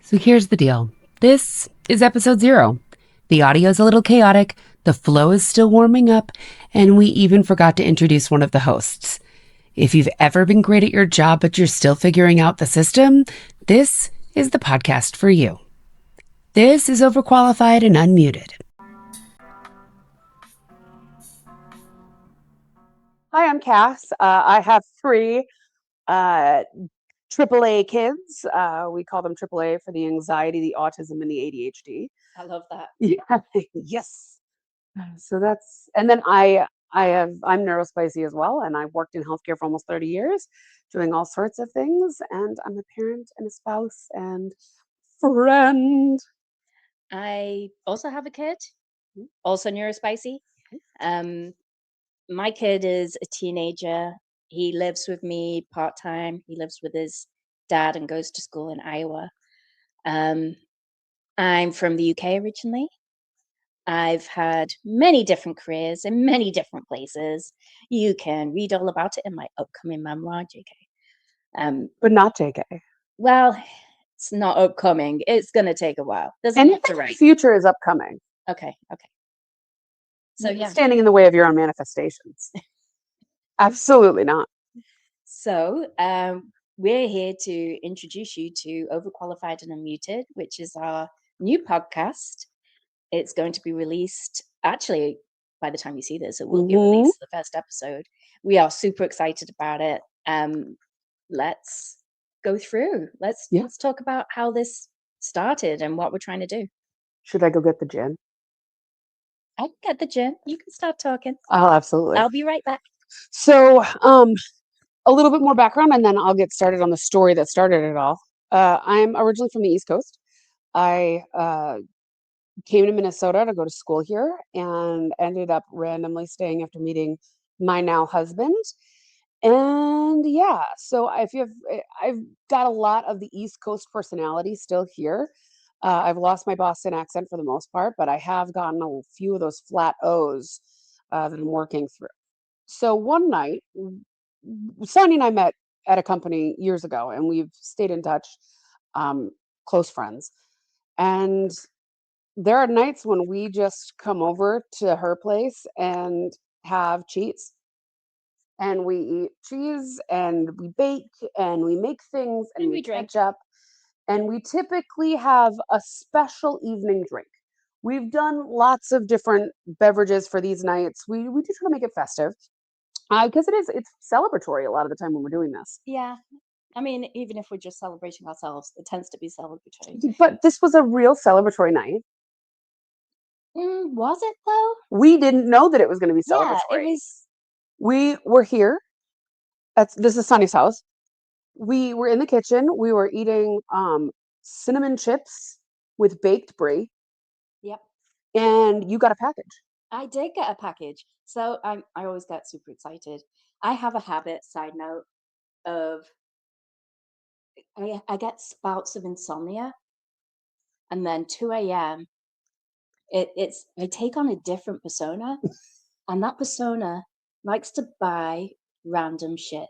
So here's the deal. This is episode 0. The audio's a little chaotic, the flow is still warming up, and we even forgot to introduce one of the hosts. If you've ever been great at your job but you're still figuring out the system, this is the podcast for you. This is Overqualified and Unmuted. Hi, I'm Cass. I have 3 AAA kids. We call them AAA for the anxiety, the autism, and the ADHD. I love that. Yeah, yes. So that's, and then I'm neurospicy as well, and I've worked in healthcare for almost 30 years, doing all sorts of things, and I'm a parent and a spouse and friend. I also have a kid, also neurospicy. My kid is a teenager. He lives with me part-time. He lives with his dad and goes to school in Iowa. I'm from the UK originally. I've had many different careers in many different places. You can read all about it in my upcoming memoir, JK. But not JK. Well, it's not upcoming. It's going to take a while. There's a lot to Anything in the write. future is upcoming. Okay. So yeah. Standing in the way of your own manifestations. Absolutely not. So we're here to introduce you to Overqualified and Unmuted, which is our new podcast. It's going to be released, actually, by the time you see this, it will be released, the first episode. We are super excited about it. Let's go through. Let's talk about how this started and what we're trying to do. Should I go get the gin? I can get the gin. You can start talking. Oh, absolutely. I'll be right back. So, a little bit more background, and then I'll get started on the story that started it all. I'm originally from the East Coast. I came to Minnesota to go to school here and ended up randomly staying after meeting my now husband. And yeah, so I've got a lot of the East Coast personality still here. I've lost my Boston accent for the most part, but I have gotten a few of those flat O's that I'm working through. So one night, Sonia and I met at a company years ago, and we've stayed in touch, close friends. And there are nights when we just come over to her place and have cheese. And we eat cheese and we bake and we make things and we drink. catch up. And we typically have a special evening drink. We've done lots of different beverages for these nights. We do try to make it festive. Because it's celebratory a lot of the time when we're doing this. Yeah. I mean, even if we're just celebrating ourselves, it tends to be celebratory. But this was a real celebratory night. Was it though? We didn't know that it was going to be celebratory. Yeah, it was. We were here. This is Sonny's house. We were in the kitchen. We were eating cinnamon chips with baked brie. Yep. And you got a package. I did get a package. So I always get super excited. I have a habit, side note, of I get spouts of insomnia, and then 2 a.m. I take on a different persona, and that persona likes to buy random shit.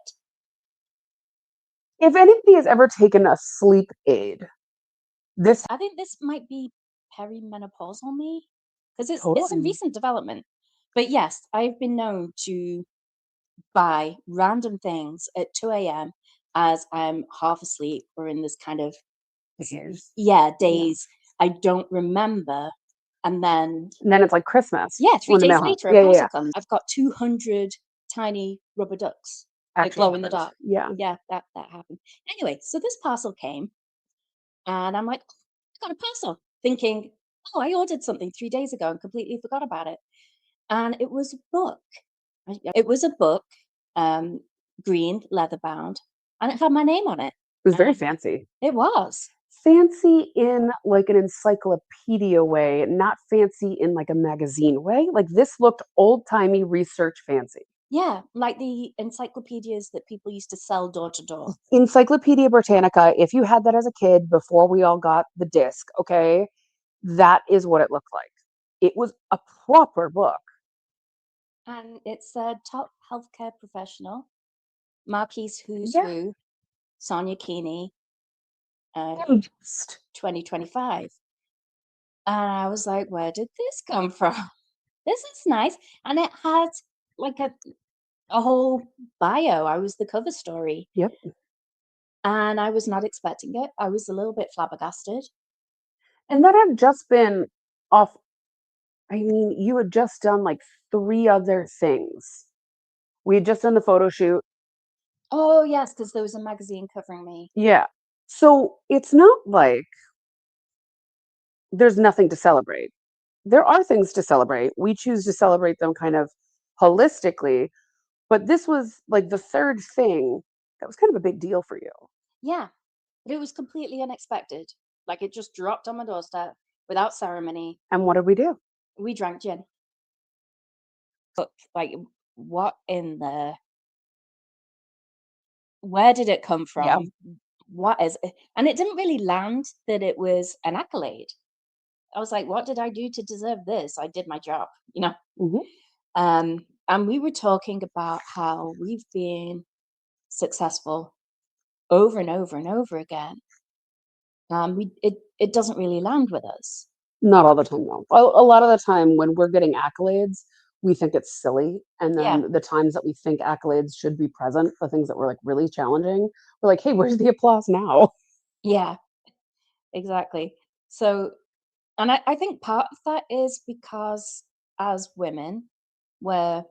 If anybody has ever taken a sleep aid, I think this might be perimenopausal me, because it's a recent development. But yes, I've been known to buy random things at 2 a.m. as I'm half asleep or in this kind of days I don't remember. And then it's like Christmas. Yeah, 3 days later, a parcel comes. I've got 200 tiny rubber ducks that glow in the dark. Yeah, that happened. Anyway, so this parcel came, and I'm like, I got a parcel, thinking, oh, I ordered something 3 days ago and completely forgot about it. And it was a book. It was a book, green, leather bound, and it had my name on it. It was very fancy. It was. Fancy in like an encyclopedia way, not fancy in like a magazine way. Like this looked old-timey research fancy. Yeah, like the encyclopedias that people used to sell door to door. Encyclopedia Britannica, if you had that as a kid before we all got the disc, okay, that is what it looked like. It was a proper book. And it said top healthcare professional, Marquise Who's Who, Sonia Keeney, Just 2025. And I was like, where did this come from? This is nice. And it had like a whole bio. I was the cover story. Yep. And I was not expecting it. I was a little bit flabbergasted. And that had just been off. I mean, you had just done like 3 other things. We had just done the photo shoot. Oh, yes, because there was a magazine covering me. Yeah. So it's not like there's nothing to celebrate. There are things to celebrate. We choose to celebrate them kind of holistically, but this was like the 3rd thing that was kind of a big deal for you. Yeah, but it was completely unexpected. Like it just dropped on my doorstep without ceremony. And what did we do? We drank gin. But like, what in the where did it come Yeah. from? What is it? And it didn't really land that it was an accolade. I was like, what did I do to deserve this? I did my job, you know? Mhm. And we were talking about how we've been successful over and over and over again. It doesn't really land with us. Not all the time, though. A lot of the time when we're getting accolades, we think it's silly, and Yeah, then the times that we think accolades should be present, the things that were, like, really challenging, we're like, "Hey, where's the applause now?" yeah, exactly. So, and I think part of that is because as women, we're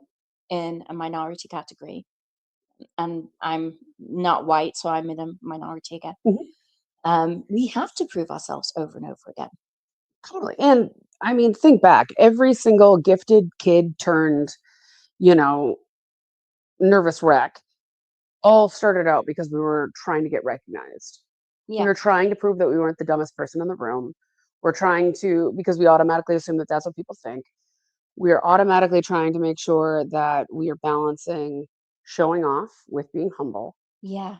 in a minority category, and I'm not white, so I'm in a minority again. Mhm. We have to prove ourselves over and over again. Totally, and, I mean, think back, every single gifted kid turned, you know, nervous wreck all started out because we were trying to get recognized. We Yeah, were trying to prove that we weren't the dumbest person in the room. We're trying to because we automatically assume that that's what people think. We are automatically trying to make sure that we are balancing showing off with being humble yeah,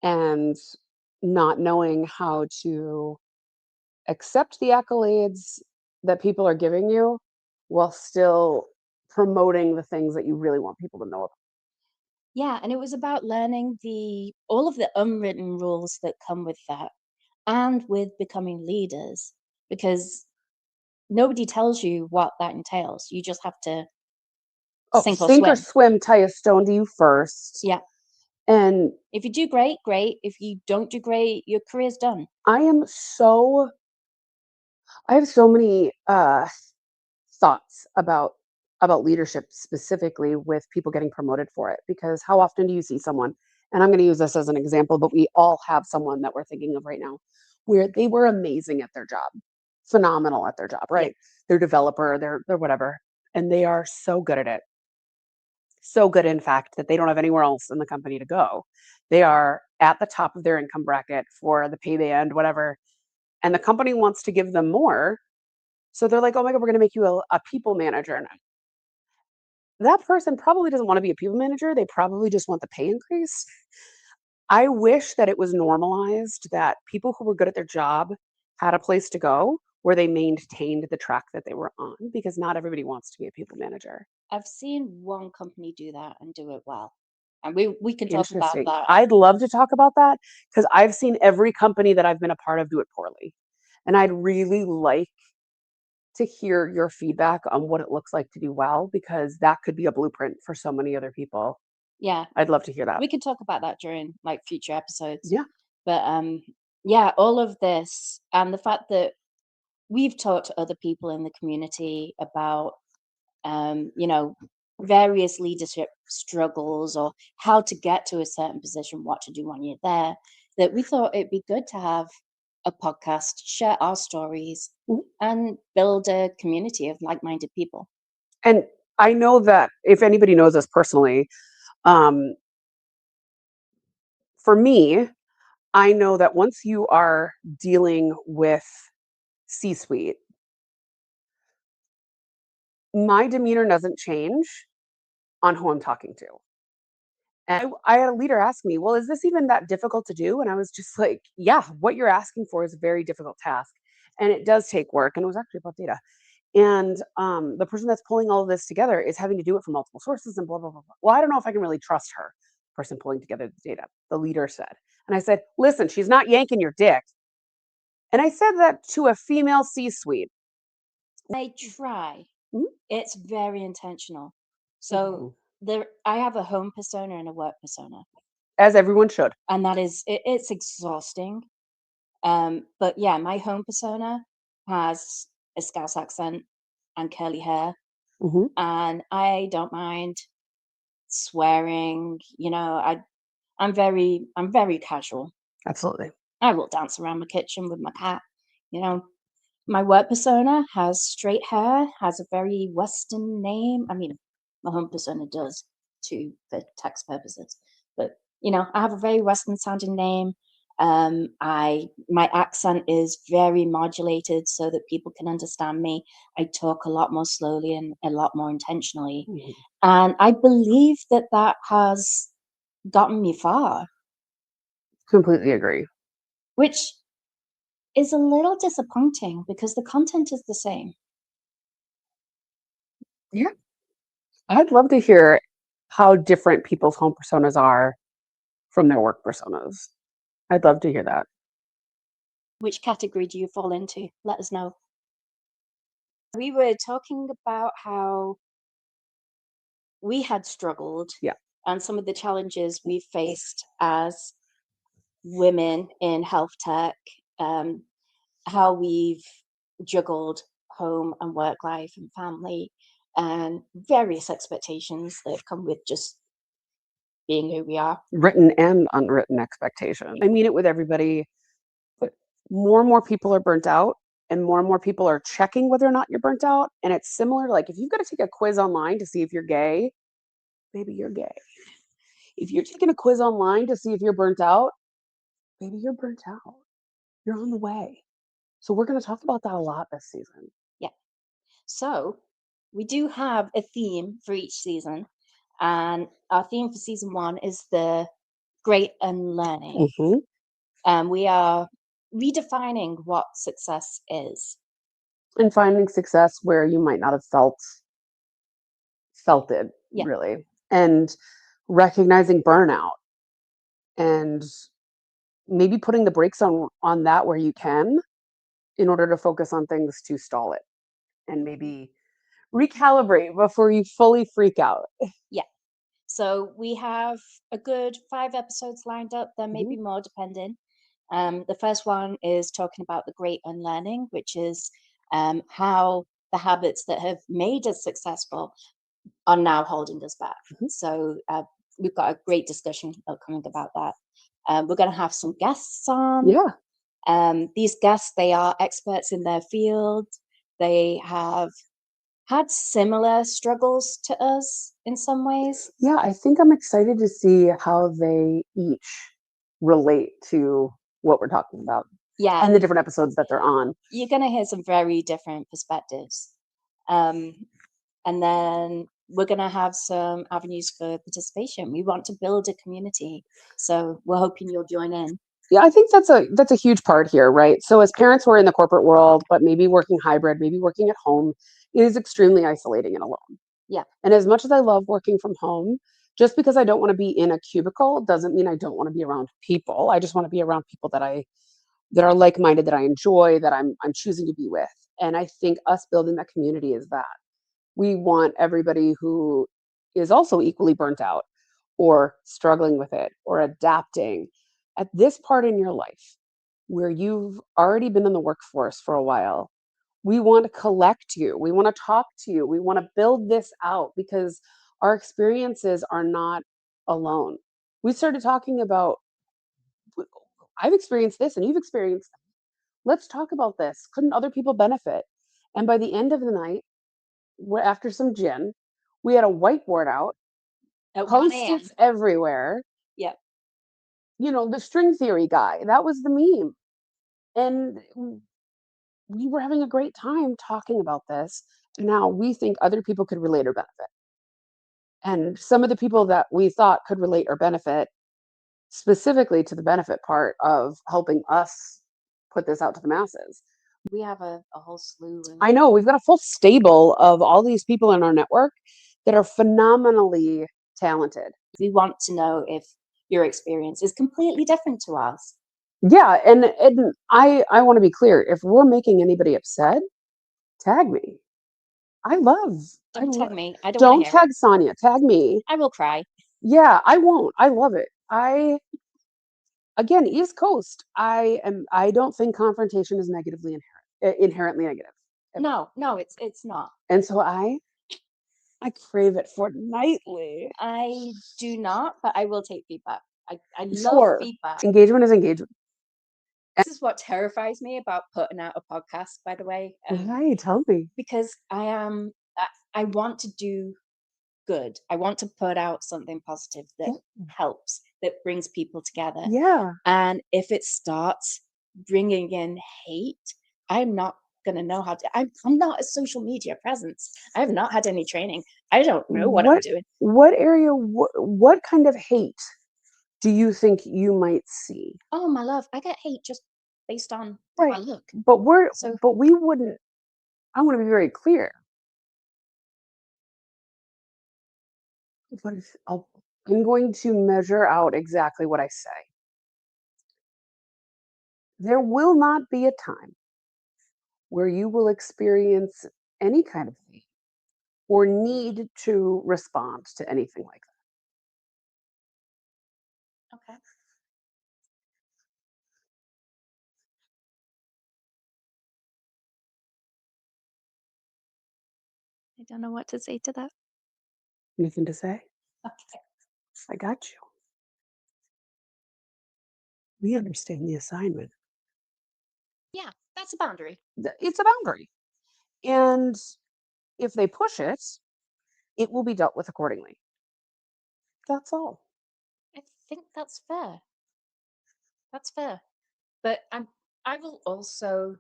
and not knowing how to accept the accolades that people are giving you while still promoting the things that you really want people to know about. yeah. And it was about learning the all of the unwritten rules that come with that, and with becoming leaders, because nobody tells you what that entails. You just have to Oh, sink or sink or swim. swim, tie a stone to you first. Yeah. And If you do great, great. If you don't do great, your career's done. I am so I have so many thoughts about leadership specifically with people getting promoted for it because how often do you see someone and I'm going to use this as an example but we all have someone that we're thinking of right now where they were amazing at their job, phenomenal at their job, Yeah. right? They're developer, they're whatever, and they are so good at it, so good in fact that they don't have anywhere else in the company to go. They are at the top of their income bracket for the pay band, whatever, and the company wants to give them more. So they're like, "Oh my god, we're gonna make you a people manager." And that person probably doesn't wanna be a people manager, they probably just want the pay increase. I wish that it was normalized that people who were good at their job had a place to go where they maintained the track that they were on, because not everybody wants to be a people manager. I've seen one company do that and do it well. And we can talk about Interesting. that. I'd love to talk about that because 'cause I've seen every company that I've been a part of do it poorly, and I'd really like to hear your feedback on what it looks like to do well, because that could be a blueprint for so many other people. Yeah. I'd love to hear that. We can talk about that during like future episodes. Yeah. But yeah, all of this and the fact that we've talked to other people in the community about you know, various leadership struggles or how to get to a certain position, what to do when you're there, that we thought it'd be good to have a podcast, share our stories, Mhm. and build a community of like-minded people. And I know that if anybody knows us personally, um, for me, I know that once you are dealing with C-suite, my demeanor doesn't change on who I'm talking to. And I had a leader ask me, "Well, is this even that difficult to do?" And I was just like, "Yeah, what you're asking for is a very difficult task, and it does take work." And it was actually about data. And the person that's pulling all of this together is having to do it from multiple sources and blah blah blah blah. Well, I don't know if I can really trust her. Person pulling together the data, the leader said. And I said, listen, she's not yanking your dick. And I said that to a female C-suite. They try. Mhm. It's very intentional. So I have a home persona and a work persona, As everyone should. and that is it's exhausting. But yeah, my home persona has a Scouse accent and curly hair, Mhm. and I don't mind swearing. I'm very casual. Absolutely. I will dance around my kitchen with my cat. You know, my work persona has straight hair, has a very Western name. I mean, my home persona does too for tax purposes. But I have a very Western sounding name. My accent is very modulated so that people can understand me. I talk a lot more slowly and a lot more intentionally. Mhm. And I believe that has gotten me far, Completely agree. which is a little disappointing because the content is the same. Yeah. I'd love to hear how different people's home personas are from their work personas. I'd love to hear that. Which category do you fall into? Let us know. We were talking about how we had struggled Yeah. and some of the challenges we faced as women in health tech, how we've juggled home and work life and family and various expectations that come with just being who we are. Written and unwritten expectation. I mean it with everybody, but more and more people are burnt out, and more people are checking whether or not you're burnt out. And it's similar, like if you've got to take a quiz online to see if you're gay, maybe you're gay. If you're taking a quiz online to see if you're burnt out, maybe you're burnt out. You're on the way. So we're going to talk about that a lot this season. Yeah. So we do have a theme for each season. And our theme for season 1 is the Great Unlearning. We are redefining what success is. And finding success where you might not have felt it, Yeah. really. And recognizing burnout and maybe putting the brakes on that where you can, in order to focus on things to stall it and maybe recalibrate before you fully freak out. Yeah. So we have a good 5 episodes lined up. There may Mhm. be more depending. The first one is talking about the Great Unlearning, which is how the habits that have made us successful are now holding us back. Mhm. So we've got a great discussion upcoming about that. We're going to have some guests on. Yeah. These guests, they are experts in their field. They have had similar struggles to us in some ways. Yeah, I think I'm excited to see how they each relate to what we're talking about Yeah, and the different episodes that they're on. you're going to hear some very different perspectives. And then we're going to have some avenues for participation. We want to build a community. So we're hoping you'll join in. Yeah, I think that's a huge part here, right? So as parents who are in the corporate world, but maybe working hybrid, maybe working at home, it is extremely isolating and alone. Yeah. And as much as I love working from home, just because I don't want to be in a cubicle doesn't mean I don't want to be around people. I just want to be around people that are like-minded, that I enjoy, that I'm choosing to be with. And I think us building that community is that. We want everybody who is also equally burnt out or struggling with it or adapting at this part in your life where you've already been in the workforce for a while. We want to collect you. We want to talk to you. We want to build this out because our experiences are not alone. We started talking about, I've experienced this and you've experienced that. Let's talk about this. Couldn't other people benefit? And by the end of the night, after some gin, we had a whiteboard out, At 1 a.m. post-its everywhere. Yep. The string theory guy, that was the meme. And we were having a great time talking about this. Now we think other people could relate or benefit. And some of the people that we thought could relate or benefit, specifically to the benefit part of helping us put this out to the masses. We have a whole slew of. I know, we've got a full stable of all these people in our network that are phenomenally talented. We want to know if your experience is completely different to ours. Yeah, and I want to be clear. If we're making anybody upset, tag me. Don't tag me. I don't Don't want to hear tag Sonia. Tag me. I will cry. Yeah, I won't. I love it. Again, East Coast. I don't think confrontation is inherently negative. No, it's not. And so I crave it for nightly. I do not, but I will take feedback. I love feedback. Engagement is engagement. This is what terrifies me about putting out a podcast, by the way. Why? Tell me. Because I want to do good. I want to put out something positive that helps, that brings people together. Yeah. And if it starts bringing in hate, I'm not going to know how to. I'm not a social media presence. I have not had any training. I don't know what I'm doing. What area? What kind of hate do you think you might see? Oh, my love, I get hate just based on how I look. But we wouldn't. I want to be very clear. I'm going to measure out exactly what I say. There will not be a time where you will experience any kind of hate or need to respond to anything like that. Okay. I don't know what to say to that. Anything to say? Okay. I got you. We understand the assignment. Yeah, that's a boundary. It's a boundary. And if they push it, it will be dealt with accordingly. That's all. I think that's fair. That's fair. But I will also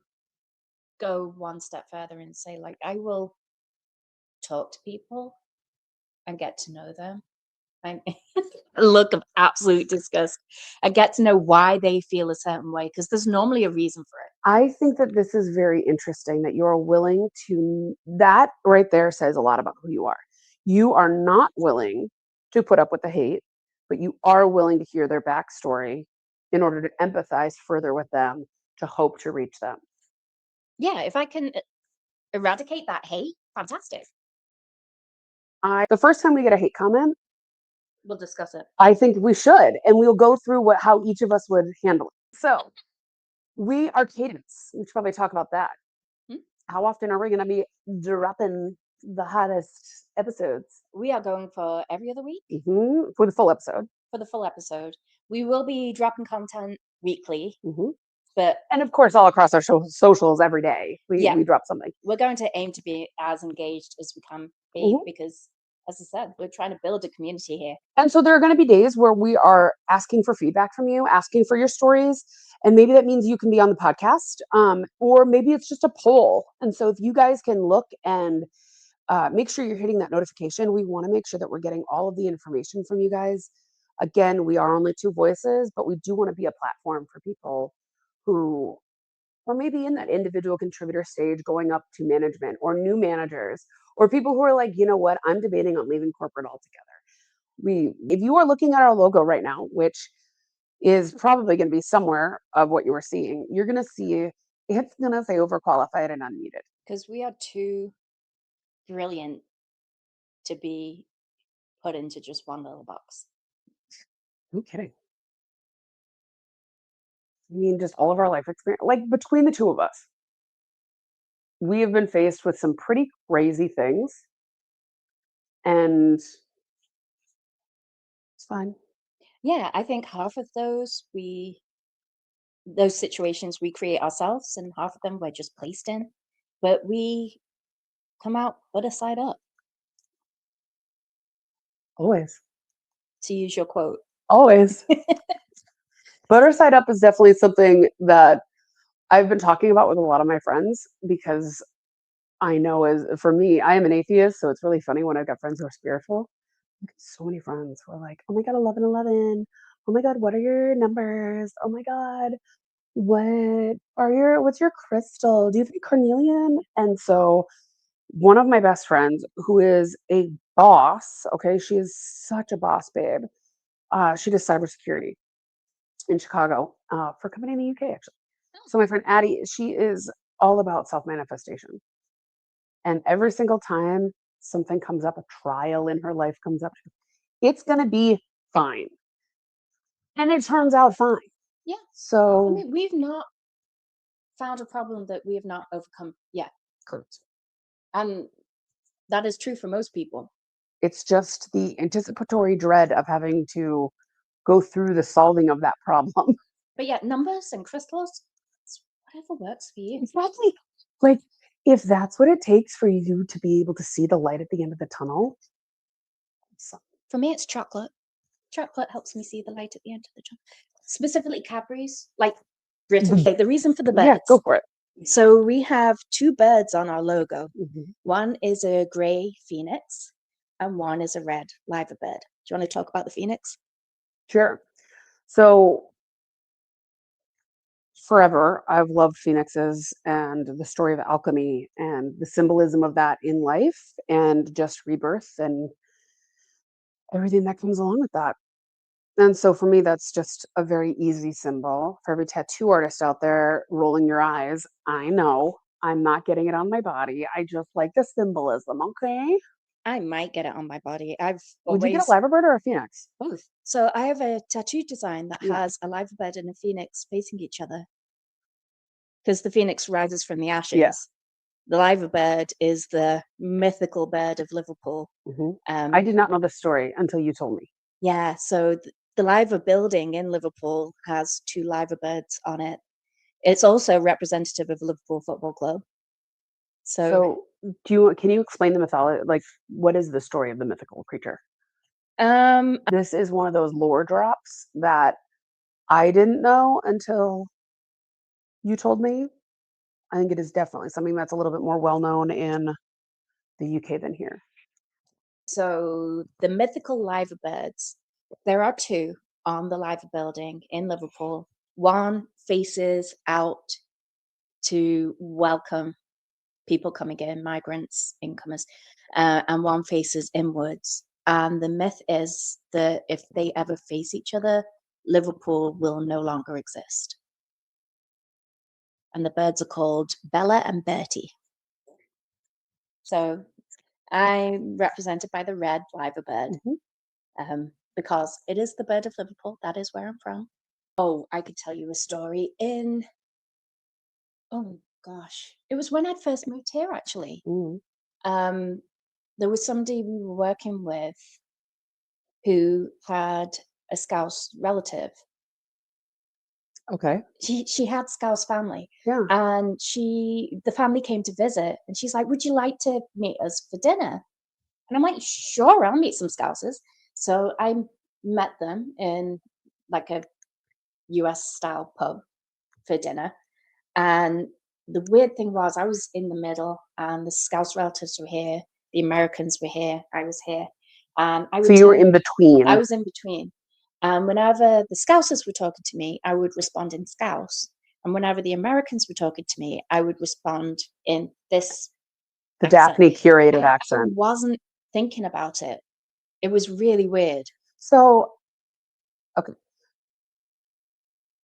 go one step further and say, like, I will talk to people and get to know them. And a look of absolute disgust. I get to know why they feel a certain way, because there's normally a reason for it. I think that this is very interesting that you're willing to, that right there says a lot about who you are. You are not willing to put up with the hate, but you are willing to hear their backstory in order to empathize further with them to hope to reach them. Yeah, if I can eradicate that hate, fantastic. The first time we get a hate comment, we'll discuss it. I think we should, and we'll go through how each of us would handle it. So we are cadence. We should probably talk about that. How often are we going to be dropping the hottest episodes? We are going for every other week. For the full episode. For the full episode. We will be dropping content weekly. And of course, all across our socials every day, we drop something. We're going to aim to be as engaged as we can be because, as I said, we're trying to build a community here. And so there are going to be days where we are asking for feedback from you, asking for your stories. And maybe that means you can be on the podcast, or maybe it's just a poll. And so if you guys can look and make sure you're hitting that notification, we want to make sure that we're getting all of the information from you guys. Again, we are only two voices, but we do want to be a platform for people who are maybe in that individual contributor stage going up to management, or new managers, or people who are like, you know what, I'm debating on leaving corporate altogether. If you are looking at our logo right now, which is probably going to be somewhere of what you are seeing, you're going to see it's going to say Overqualified and Unmuted. Because we are too brilliant to be put into just one little box. No kidding. I mean, just all of our life experience, like between the two of us, we have been faced with some pretty crazy things, and it's fine. Yeah, I think half of those situations we create ourselves, and half of them we're just placed in, but we come out other side up. Always. To use your quote. Always. Butter side up is definitely something that I've been talking about with a lot of my friends, because I know for me, I am an atheist, so it's really funny when I've got friends who are spiritual. So many friends who are like, oh my God, 1111. Oh my God, what are your numbers? Oh my God, what's your crystal? Do you have any carnelian? And so one of my best friends, who is a boss, okay, she is such a boss babe. She does cybersecurity in Chicago for a company in the UK, actually. So my friend Addie, she is all about self-manifestation. And every single time something comes up, a trial in her life comes up, it's going to be fine. And it turns out fine. Yeah. I So mean, we've not found a problem that we have not overcome yet. correct. And that is true for most people. It's just the anticipatory dread of having to go through the solving of that problem. But yeah, numbers and crystals, it's whatever works for you. Exactly. Like, if that's what it takes for you to be able to see the light at the end of the tunnel. For me, it's chocolate. Chocolate helps me see the light at the end of the tunnel. Specifically Cadbury's, like British. The reason for the birds. Yeah, go for it. So we have two birds on our logo. Mhm. One is a gray phoenix and one is a red liver bird. Do you want to talk about the phoenix? Sure. So forever, I've loved phoenixes and the story of alchemy and the symbolism of that in life and just rebirth and everything that comes along with that. And so for me, that's just a very easy symbol. For every tattoo artist out there rolling your eyes, I know I'm not getting it on my body. I just like the symbolism, okay? I might get it on my body. I've Would you get always a liver bird or a phoenix? both. So I have a tattoo design that Yeah. has a liver bird and a phoenix facing each other because the phoenix rises from the ashes. Yeah. The liver bird is the mythical bird of Liverpool. I did not know this story until you told me. Yeah, so the liver building in Liverpool has two liver birds on it. It's also representative of Liverpool Football Club. So Can you explain the mythology? Like, what is the story of the mythical creature? This is one of those lore drops that I didn't know until you told me. I think it is definitely something that's a little bit more well known in the UK than here. So the mythical liver birds, there are two on the liver building in Liverpool. One faces out to welcome people coming in, migrants, incomers, and one faces inwards. And the myth is that if they ever face each other, Liverpool will no longer exist. And the birds are called Bella and Bertie. So I'm represented by the red liver bird. Because it is the bird of Liverpool. That is where I'm from. Oh, I could tell you a story oh gosh, it was when I'd first moved here, actually. There was somebody we were working with who had a Scouse relative. Okay. She had Scouse family. Yeah. And the family came to visit and she's like, would you like to meet us for dinner? And I'm like, sure, I'll meet some Scousers. So I met them in like a US style pub for dinner. And the weird thing was I was in the middle and the Scouse relatives were here, the Americans were here, I was here. And So you were in between. I was in between. And whenever the Scousers were talking to me, I would respond in Scouse. And whenever the Americans were talking to me, I would respond in this The accent. Daphne curated I accent. wasn't thinking about it. It was really weird. So, okay.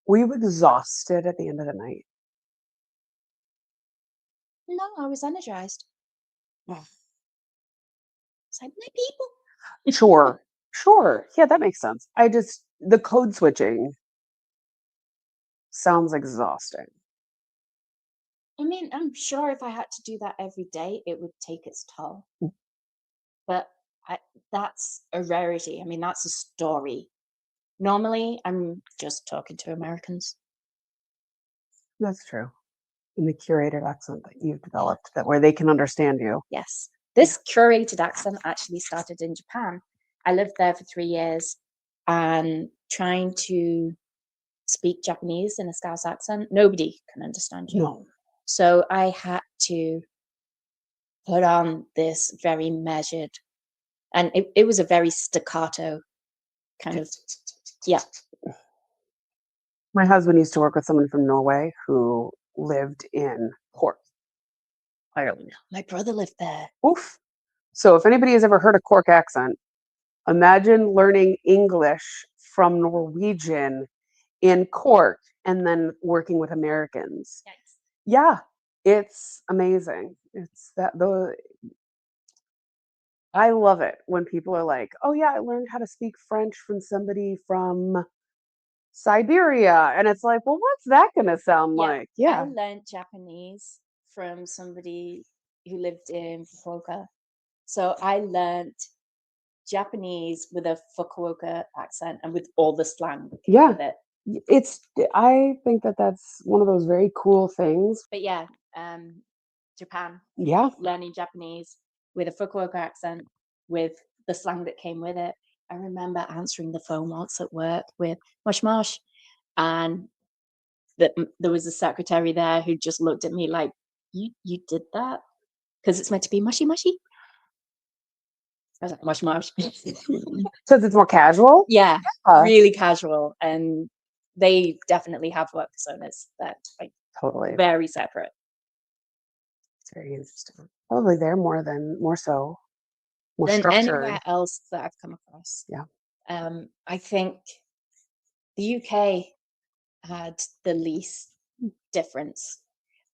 Were you exhausted at the end of the night? No, I was energized. It's like, my people. Sure. Yeah, that makes sense. The code switching sounds exhausting. I mean, I'm sure if I had to do that every day, it would take its toll. But that's a rarity. I mean, that's a story. Normally, I'm just talking to Americans. That's true. In the curated accent that you've developed, that where they can understand you. Yes. This curated accent actually started in Japan. I lived there for 3 years and trying to speak Japanese in a Scouse accent, nobody can understand you. No. So I had to put on this very measured, and it was a very staccato kind of, yeah. My husband used to work with someone from Norway who lived in Cork, Ireland. My brother lived there. Oof. So if anybody has ever heard a Cork accent, imagine learning English from Norwegian in Cork and then working with Americans. Yikes. Yeah, it's amazing. It's I love it when people are like, "Oh yeah, I learned how to speak French from somebody from Siberia." And it's like, "Well, what's that going to sound Yeah, like?" I Yeah. learned Japanese from somebody who lived in Fukuoka. So I learned Japanese with a Fukuoka accent and with all the slang that came Yeah. with it. I think that that's one of those very cool things. But yeah, Japan, Yeah. learning Japanese with a Fukuoka accent, with the slang that came with it. I remember answering the phone once at work with "mosh mosh," and there was a secretary there who just looked at me like, "You did that because it's meant to be mushy mushy." I was like, "Mush mush." Because it's more casual. Yeah, Yeah. really casual, and they definitely have work personas that are Totally. very separate. It's very interesting. Probably there more so. More Than structured. anywhere else that I've come across. Yeah. I think the UK had the least difference,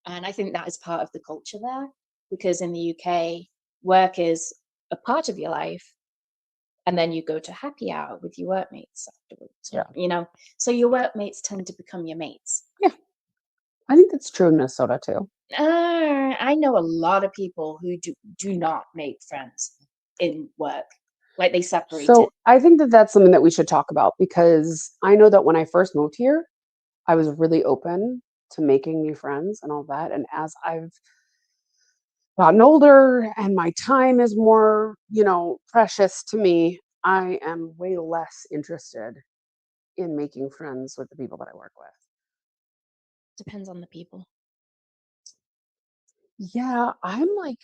and I think that is part of the culture there, because in the UK, work is a part of your life, and then you go to happy hour with your workmates afterwards. Yeah. So your workmates tend to become your mates. Yeah. I think that's true in Minnesota too. I know a lot of people who do not make friends in work. Like they separate it. So I think that that's something that we should talk about, because I know that when I first moved here, I was really open to making new friends and all that. And as I've gotten older and my time is more, precious to me, I am way less interested in making friends with the people that I work with. Depends on the people. Yeah, I'm like,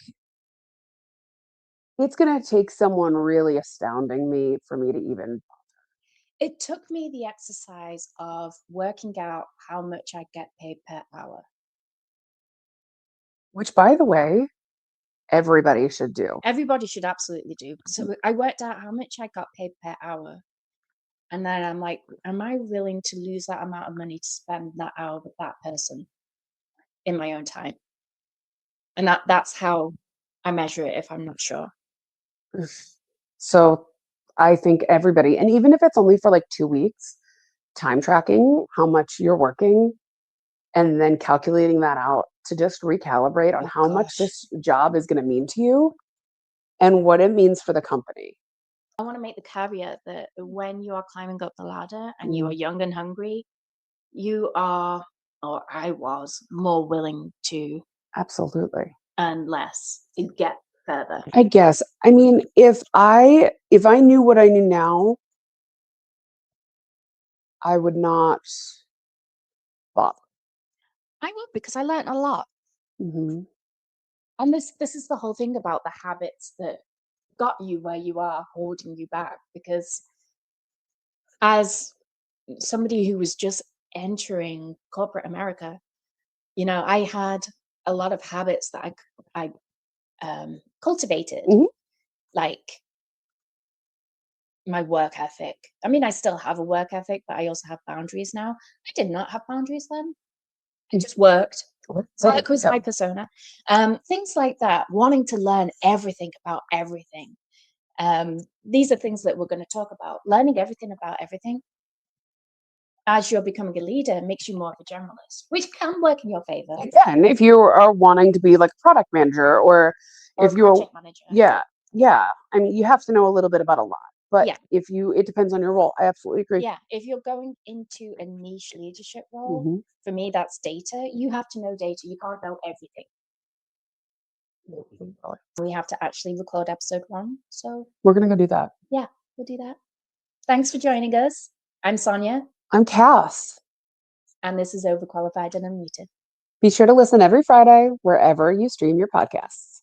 it's going to take someone really astounding me for me to even. It took me the exercise of working out how much I get paid per hour. Which, by the way, everybody should do. Everybody should absolutely do. So I worked out how much I got paid per hour. And then I'm like, am I willing to lose that amount of money to spend that hour with that person in my own time? And that's how I measure it if I'm not sure. So I think everybody, and even if it's only for like 2 weeks, time tracking how much you're working and then calculating that out to just recalibrate on Oh, how much gosh. this job is going to mean to you and what it means for the company. I want to make the caveat that when you are climbing up the ladder and you are young and hungry, you are, or I was, more willing to Absolutely. earn less to get further. I guess. I mean, if I knew what I knew now, I would not bother. I would, because I learned a lot. Mm-hmm. And this is the whole thing about the habits that got you where you are, holding you back. Because as somebody who was just entering corporate America, I had a lot of habits that I cultivated, like my work ethic. I mean, I still have a work ethic, but I also have boundaries now. I did not have boundaries then. I just worked. Work was my persona. Things like that, wanting to learn everything about everything. These are things that we're going to talk about. Learning everything about everything as you're becoming a leader makes you more of a generalist, which can work in your favor. Yeah, and if you are wanting to be like a product manager or if you're project manager. Yeah. I mean, you have to know a little bit about a lot. But Yeah. it depends on your role. I absolutely agree. Yeah, if you're going into a niche leadership role, for me, that's data. You have to know data. You can't know everything. We have to actually record episode 1. So we're going to go do that. Yeah, we'll do that. Thanks for joining us. I'm Sonia. I'm Cass. And this is Overqualified and Unmuted. Be sure to listen every Friday wherever you stream your podcasts.